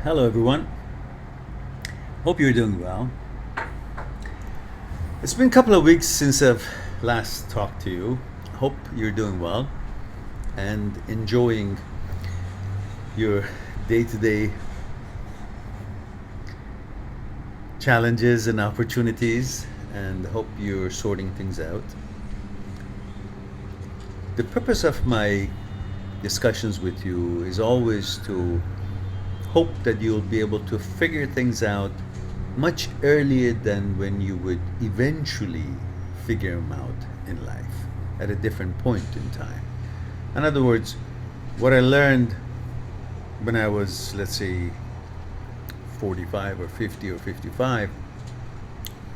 Hello, everyone. Hope you're doing well. It's been a couple of weeks since I've last talked to you. Hope you're doing well and enjoying your day to day challenges and opportunities, and hope you're sorting things out. The purpose of my discussions with you is always to hope that you'll be able to figure things out much earlier than when you would eventually figure them out in life at a different point in time. In other words, what I learned when I was, let's say, 45 or 50 or 55,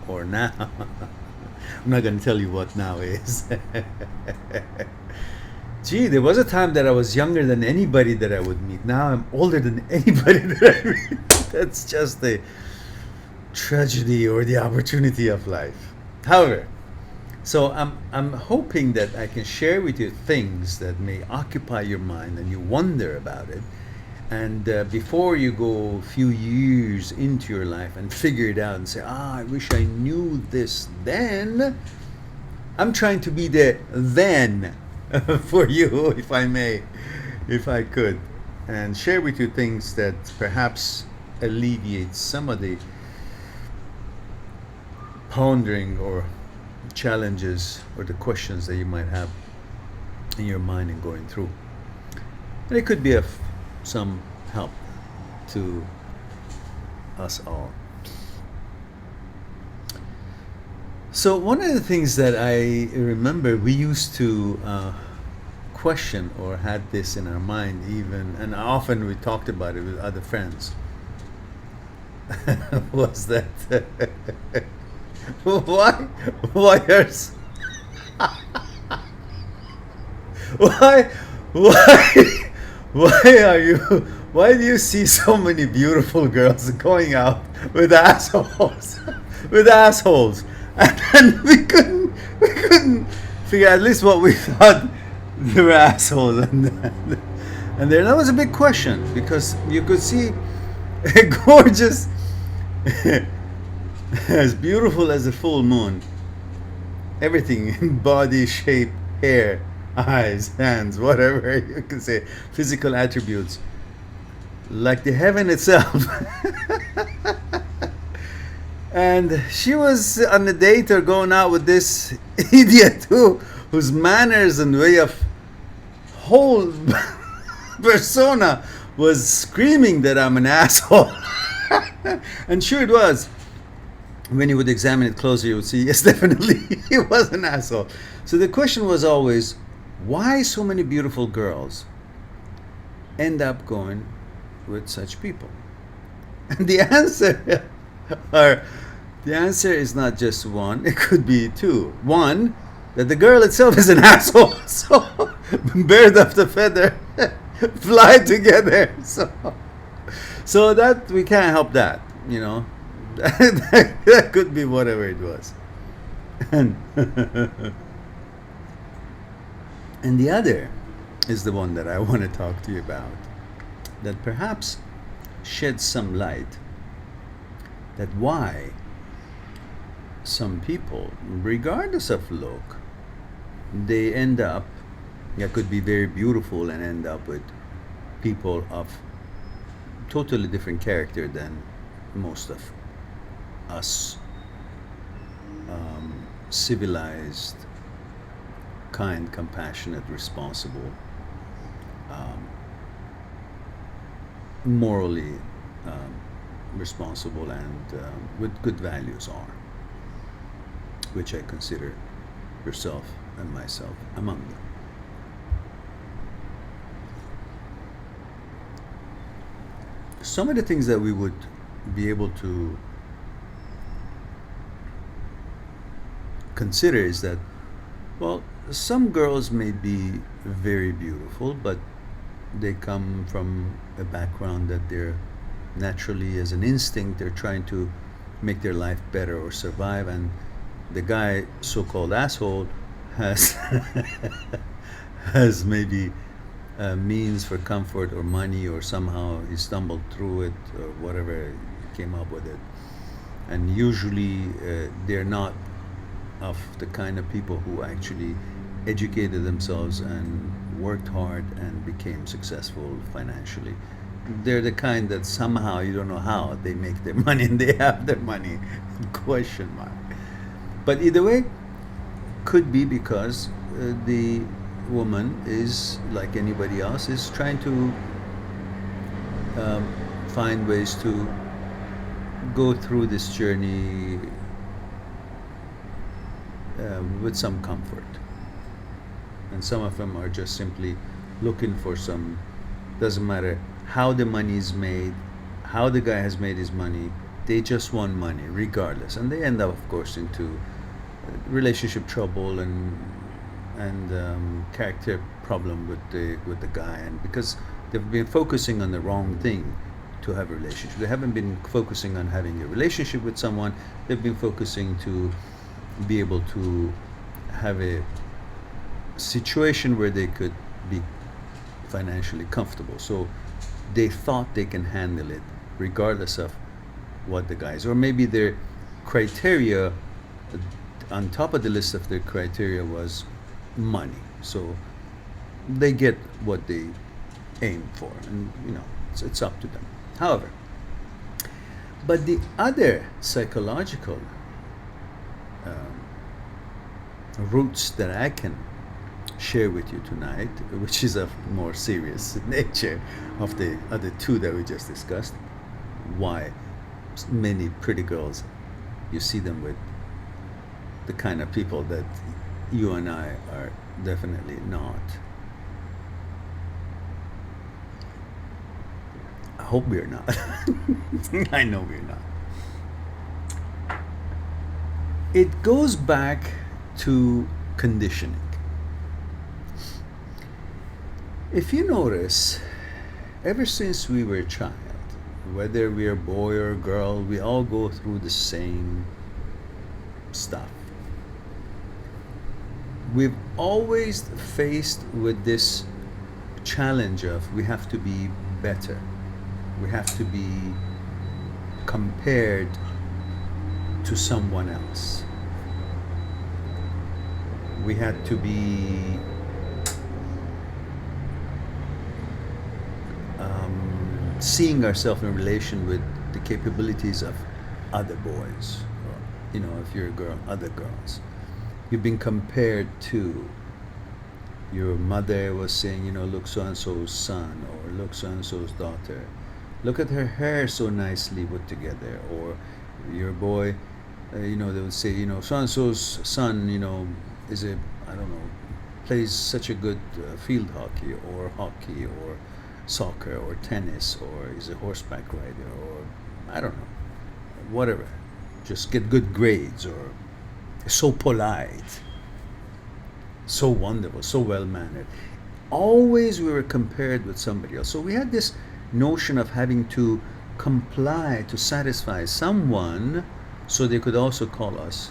or now, I'm not going to tell you what now is. Gee, there was a time that I was younger than anybody that I would meet. Now I'm older than anybody that I meet. That's just the tragedy or the opportunity of life. However, so I'm hoping that I can share with you things that may occupy your mind and you wonder about it. And before you go a few years into your life and figure it out and say, I wish I knew this then, I'm trying to be the then for you, if I may, if I could, and share with you things that perhaps alleviate some of the pondering or challenges or the questions that you might have in your mind and going through. And it could be of some help to us all. So one of the things that I remember we used to question or had this in our mind even, and often we talked about it with other friends, was that why why are why why why are you why do you see so many beautiful girls going out with assholes with assholes, and then we couldn't figure out at least what we thought they were assholes, and there that was a big question because you could see a gorgeous as beautiful as a full moon, everything, body shape, hair, eyes, hands, whatever you can say, physical attributes, like the heaven itself. And she was on a date or going out with this idiot whose manners and way of whole persona was screaming that I'm an asshole. And sure it was. When you would examine it closer, you would see, yes, definitely, he was an asshole. So the question was always, why so many beautiful girls end up going with such people? And the answer is not just one, it could be two. One, that the girl itself is an asshole. So bird of the feather fly together. So that we can't help that, you know. That could be whatever it was. And and the other is the one that I want to talk to you about, that perhaps sheds some light that why some people, regardless of look, they end up, yeah, could be very beautiful and end up with people of totally different character than most of us civilized, kind, compassionate, responsible, um, morally responsible, and with good values are, which I consider yourself and myself among them. Some of the things that we would be able to consider is that, well, some girls may be very beautiful, but they come from a background that they're naturally, as an instinct, they're trying to make their life better or survive, and the guy, so-called asshole, has has maybe means for comfort or money, or somehow he stumbled through it or whatever, he came up with it. And usually they're not of the kind of people who actually educated themselves and worked hard and became successful financially. They're the kind that somehow, you don't know how, they make their money and they have their money. Question mark. But either way, could be because the woman is like anybody else, is trying to find ways to go through this journey with some comfort. And some of them are just simply looking for some, doesn't matter how the money is made, how the guy has made his money, they just want money regardless. And they end up, of course, into relationship trouble and character problem with the guy, and because they've been focusing on the wrong thing to have a relationship. They haven't been focusing on having a relationship with someone. They've been focusing to be able to have a situation where they could be financially comfortable. So they thought they can handle it regardless of what the guys, or maybe their criteria, on top of the list of their criteria was money. So they get what they aim for, and it's up to them. However, but the other psychological roots that I can share with you tonight, which is of more serious nature of the other two that we just discussed, why many pretty girls, you see them with the kind of people that you and I are definitely not. I hope we're not. I know we're not. It goes back to conditioning. If you notice, ever since we were a child, whether we are boy or girl, we all go through the same stuff. We've always faced with this challenge of we have to be better. We have to be compared to someone else. We had to be seeing ourselves in relation with the capabilities of other boys, or, if you're a girl, other girls. You've been compared to, your mother was saying, look so-and-so's son, or look so-and-so's daughter. Look at her hair so nicely put together. Or your boy, they would say, so-and-so's son, is plays such a good field hockey, or soccer, or tennis, or is a horseback rider, or I don't know, whatever. Just get good grades, or so polite, so wonderful, so well-mannered. Always we were compared with somebody else. So we had this notion of having to comply to satisfy someone so they could also call us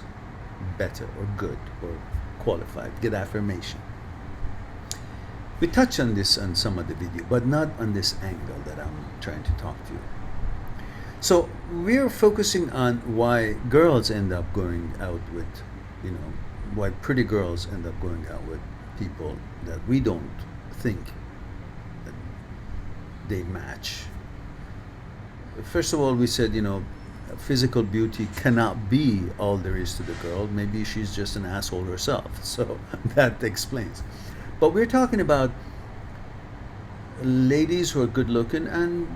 better or good or qualified, get affirmation. We touched on this on some of the video, but not on this angle that I'm trying to talk to you. So we're focusing on why girls end up going out with, why pretty girls end up going out with people that we don't think that they match. First of all, we said, physical beauty cannot be all there is to the girl. Maybe she's just an asshole herself. So that explains. But we're talking about ladies who are good looking and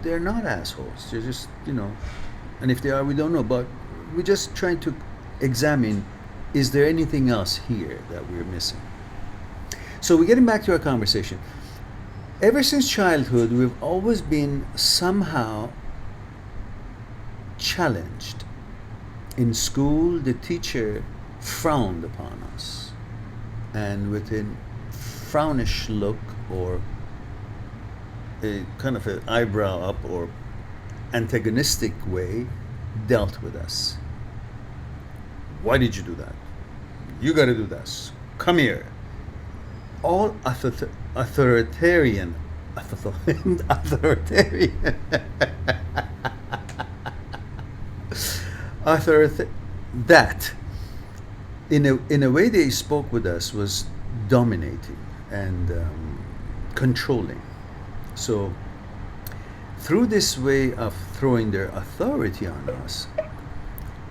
they're not assholes. They're just, and if they are, we don't know. But we're just trying to examine, is there anything else here that we're missing? So we're getting back to our conversation. Ever since childhood, we've always been somehow challenged. In school, the teacher frowned upon us, and with a frownish look, or a kind of an eyebrow up or antagonistic way, dealt with us. Why did you do that? You got to do this. Come here. all authoritarian, authoritarian, that in a way they spoke with us was dominating and controlling. So through this way of throwing their authority on us,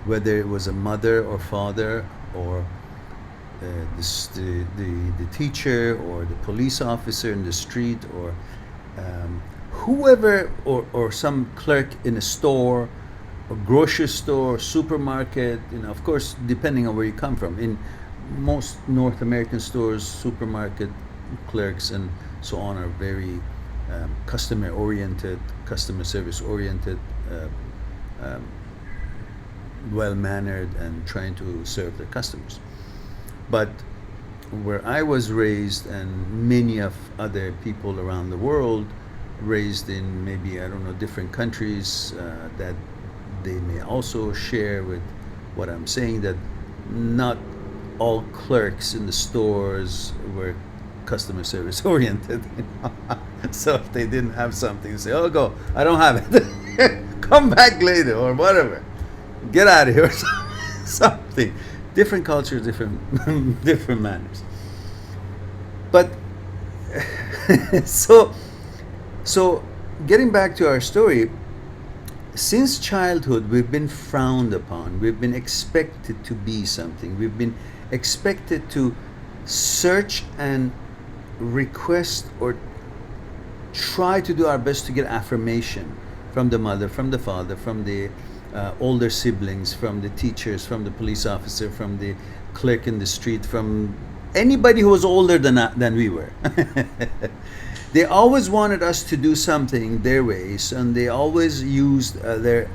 whether it was a mother or father or the teacher or the police officer in the street or whoever, or some clerk in a store, a grocery store, supermarket, of course, depending on where you come from. In most North American stores, supermarket clerks and so on are very customer service oriented, well mannered, and trying to serve their customers. But where I was raised, and many of other people around the world raised in maybe, I don't know, different countries, that they may also share with what I'm saying, that not all clerks in the stores were customer service oriented. So if they didn't have something, they say, "Oh, go, I don't have it. Come back later," or whatever. Get out of here. Something. Different cultures, different manners. But so getting back to our story, since childhood we've been frowned upon. We've been expected to be something. We've been expected to search and request or try to do our best to get affirmation from the mother, from the father, from the older siblings, from the teachers, from the police officer, from the clerk in the street, from anybody who was older than we were. They always wanted us to do something their ways, and they always used their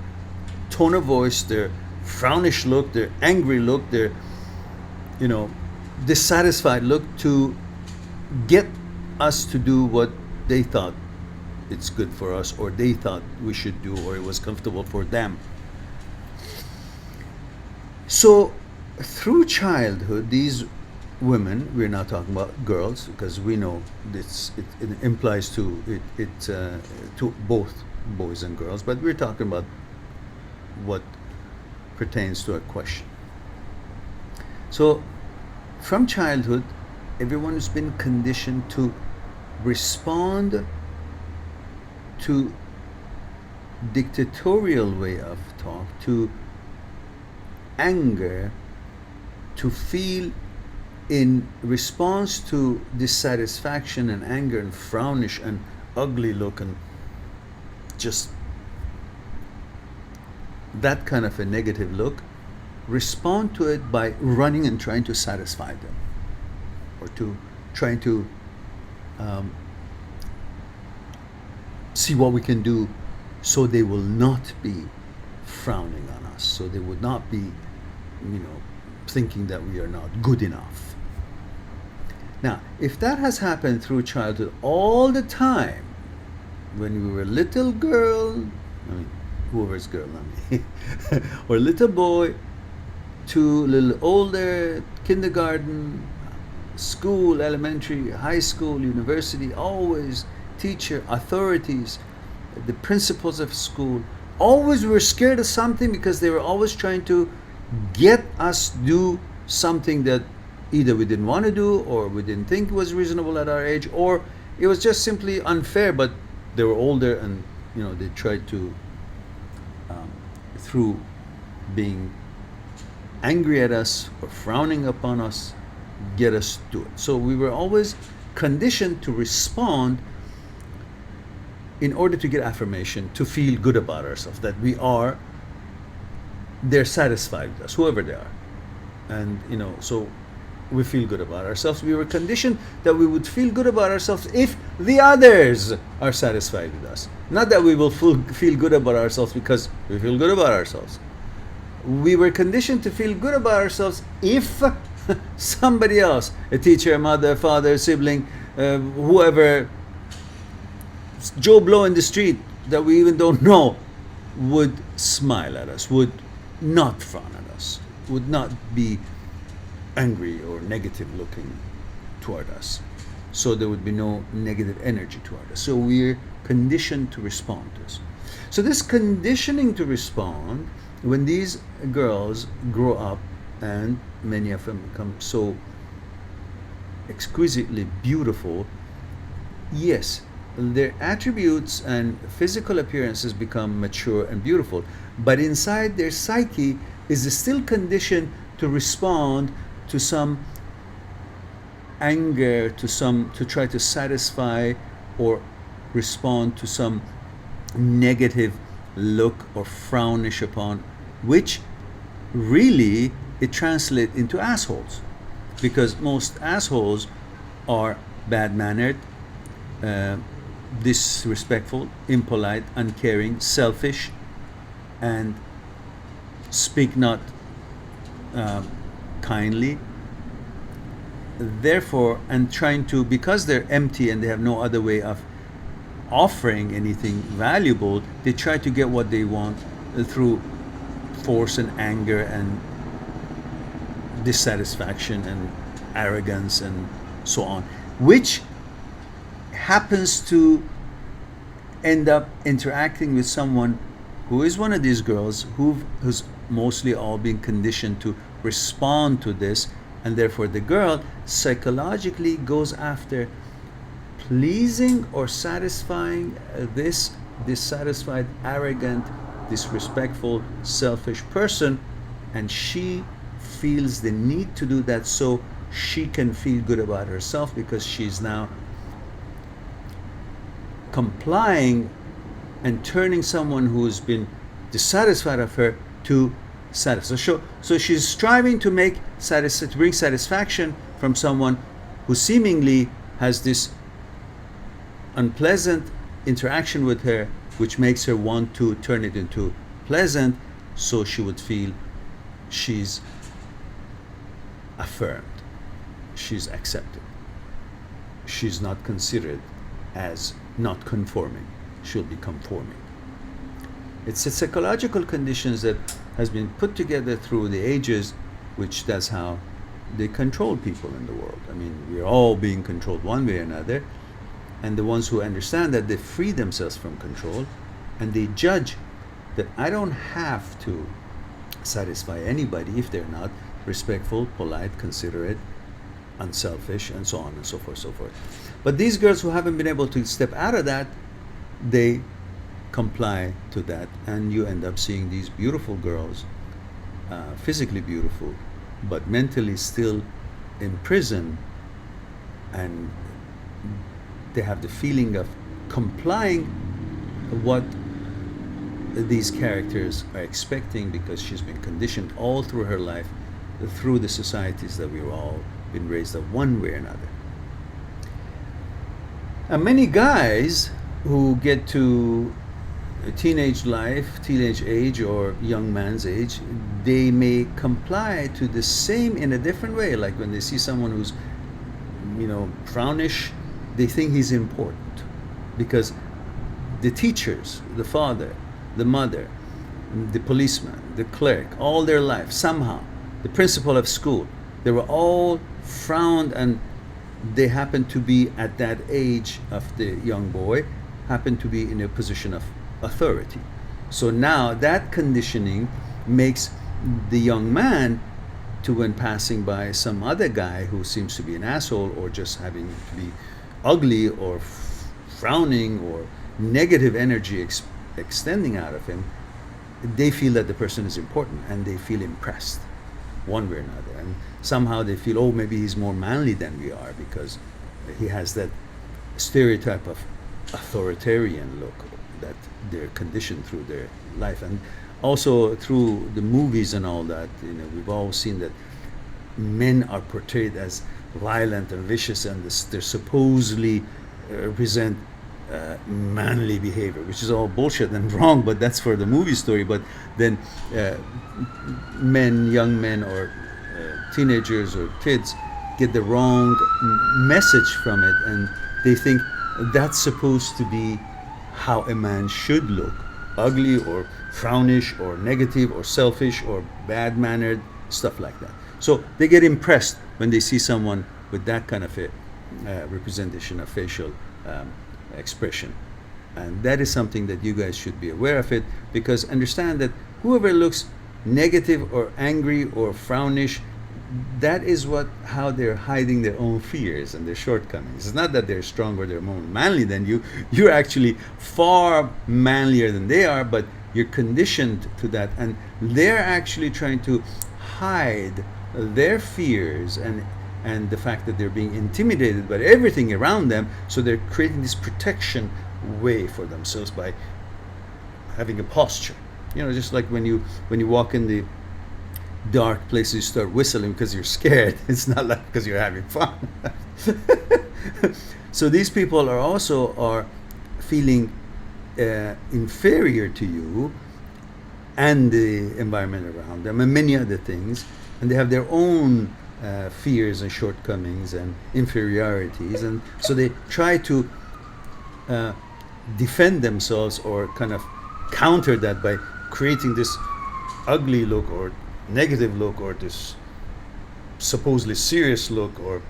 tone of voice, their frownish look, their angry look, their dissatisfied look to get us to do what they thought it's good for us, or they thought we should do, or it was comfortable for them. So through childhood, these women, we're not talking about girls, because we know it implies to both boys and girls, but we're talking about what pertains to our question. So from childhood, everyone has been conditioned to respond to dictatorial way of talk, to anger, to feel in response to dissatisfaction and anger and frownish and ugly look and just that kind of a negative look, respond to it by running and trying to satisfy them, or to trying to see what we can do so they will not be frowning on us, so they would not be thinking that we are not good enough. Now, if that has happened through childhood all the time, when we were little girl, whoever's girl, not me, or little boy, to a little older, kindergarten, school, elementary, high school, university, always teacher, authorities, the principals of school, always were scared of something, because they were always trying to get us do something that either we didn't want to do, or we didn't think was reasonable at our age, or it was just simply unfair, but they were older, and they tried to through being angry at us or frowning upon us, get us to do it. So we were always conditioned to respond in order to get affirmation, to feel good about ourselves, that they're satisfied with us, whoever they are. And, so we feel good about ourselves. We were conditioned that we would feel good about ourselves if the others are satisfied with us. Not that we will feel good about ourselves because we feel good about ourselves. We were conditioned to feel good about ourselves if somebody else, a teacher, a mother, father, sibling, whoever, Joe Blow in the street that we even don't know, would smile at us, would not frown at us, would not be angry or negative looking toward us. so there would be no negative energy toward us. So we're conditioned to respond to this. So this conditioning to respond, when these girls grow up, and many of them become so exquisitely beautiful, yes, their attributes and physical appearances become mature and beautiful, but inside their psyche is still conditioned to respond to some anger, to try to satisfy or respond to some negative look or frownish upon, which really it translates into assholes, because most assholes are bad-mannered, disrespectful, impolite, uncaring, selfish, and speak not kindly. Therefore, and trying to, because they're empty and they have no other way of offering anything valuable, they try to get what they want through force and anger and dissatisfaction and arrogance and so on, which happens to end up interacting with someone who is one of these girls who's mostly all being conditioned to respond to this, and therefore the girl psychologically goes after pleasing or satisfying this dissatisfied, arrogant, disrespectful, selfish person, and she feels the need to do that so she can feel good about herself, because she's now complying and turning someone who's been dissatisfied of her to satisfy. So she's striving to bring satisfaction from someone who seemingly has this unpleasant interaction with her, which makes her want to turn it into pleasant, so she would feel she's affirmed, she's accepted, she's not considered as not conforming, she'll be conforming. It's a psychological conditions that has been put together through the ages, which that's how they control people in the world. I mean, we're all being controlled one way or another, and the ones who understand that, they free themselves from control, and they judge that I don't have to satisfy anybody if they're not respectful, polite, considerate, unselfish, and so on and so forth, so forth. But these girls who haven't been able to step out of that, they comply to that, and you end up seeing these beautiful girls, physically beautiful, but mentally still in prison, and they have the feeling of complying what these characters are expecting, because she's been conditioned all through her life, through the societies that we've all been raised up one way or another. And many guys who get to teenage life, teenage age, or young man's age, they may comply to the same in a different way. Like when they see someone who's, frownish, they think he's important, because the teachers, the father, the mother, the policeman, the clerk, all their life, somehow, the principal of school, they were all frowned, and they happened to be at that age of the young boy, happened to be in a position of authority. So now that conditioning makes the young man, to when passing by some other guy who seems to be an asshole, or just having to be ugly, or frowning, or negative energy extending out of him, they feel that the person is important, and they feel impressed one way or another, and somehow they feel, oh, maybe he's more manly than we are, because he has that stereotype of authoritarian look that they're conditioned through their life. And also through the movies and all that, we've all seen that men are portrayed as violent and vicious, and they're supposedly represent manly behavior, which is all bullshit and wrong, but that's for the movie story. But then young men, or teenagers or kids, get the wrong message from it, and they think that's supposed to be how a man should look: ugly, or frownish, or negative, or selfish, or bad-mannered, stuff like that. So they get impressed when they see someone with that kind of a representation of facial expression. And that is something that you guys should be aware of it, because understand that whoever looks negative or angry or frownish, that is how they're hiding their own fears and their shortcomings. It's not that they're strong or they're more manly than you. You're actually far manlier than they are, but you're conditioned to that, and they're actually trying to hide their fears and the fact that they're being intimidated by everything around them. So they're creating this protection way for themselves by having a posture. Just like when you walk in the dark places, you start whistling because you're scared. It's not like because you're having fun. So these people are feeling inferior to you and the environment around them and many other things, and they have their own fears and shortcomings and inferiorities, and so they try to defend themselves or kind of counter that by creating this ugly look or negative look or this supposedly serious look or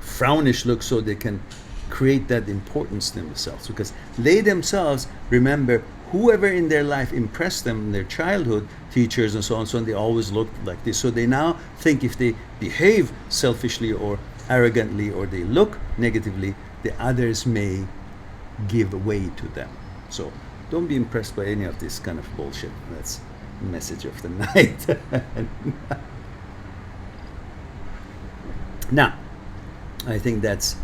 frownish look, so they can create that importance to themselves, because they themselves remember whoever in their life impressed them in their childhood, teachers and so on, they always looked like this. So they now think if they behave selfishly or arrogantly or they look negatively, the others may give way to them. So don't be impressed by any of this kind of bullshit. That's the message of the night. Now, I think that's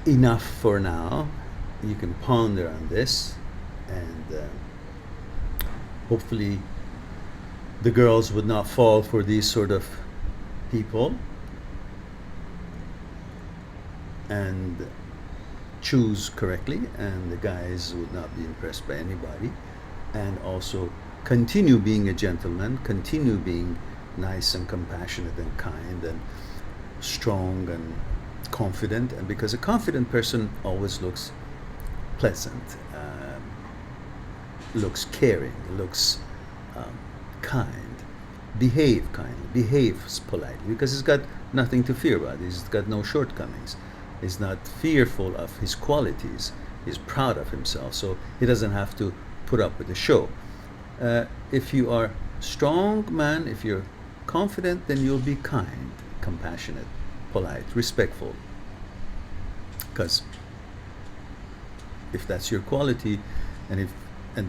enough for now. You can ponder on this, and hopefully the girls would not fall for these sort of people and choose correctly, and the guys would not be impressed by anybody, and also continue being a gentleman, continue being nice and compassionate and kind and strong and confident, and because a confident person always looks pleasant, looks caring, looks kind, behave kindly, behaves politely, because he's got nothing to fear about. He's got no shortcomings. He's not fearful of his qualities. He's proud of himself, so he doesn't have to put up with the show. If you are strong man, if you're confident, then you'll be kind, compassionate, polite, respectful, because if that's your quality, and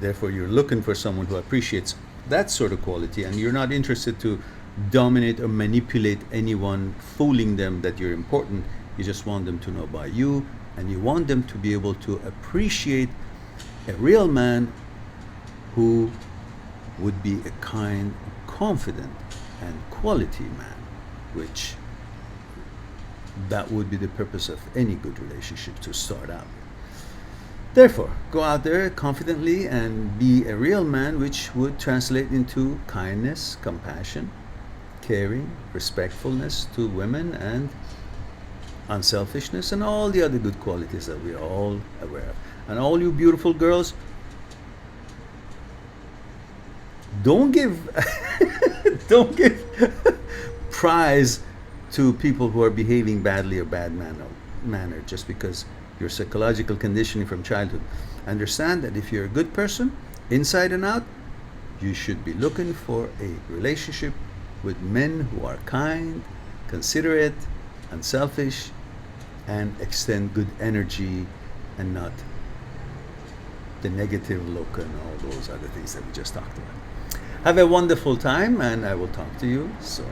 therefore you're looking for someone who appreciates that sort of quality, and you're not interested to dominate or manipulate anyone, fooling them that you're important. You just want them to know about you, and you want them to be able to appreciate a real man who would be a kind, confident, and quality man, which that would be the purpose of any good relationship to start out. Therefore, go out there confidently and be a real man, which would translate into kindness, compassion, caring, respectfulness to women, and unselfishness, and all the other good qualities that we are all aware of. And all you beautiful girls, don't give don't give prize to people who are behaving badly or bad manner just because your psychological conditioning from childhood. Understand that if you're a good person inside and out, you should be looking for a relationship with men who are kind, considerate, unselfish, and extend good energy, and not the negative look and all those other things that we just talked about. Have a wonderful time, and I will talk to you soon.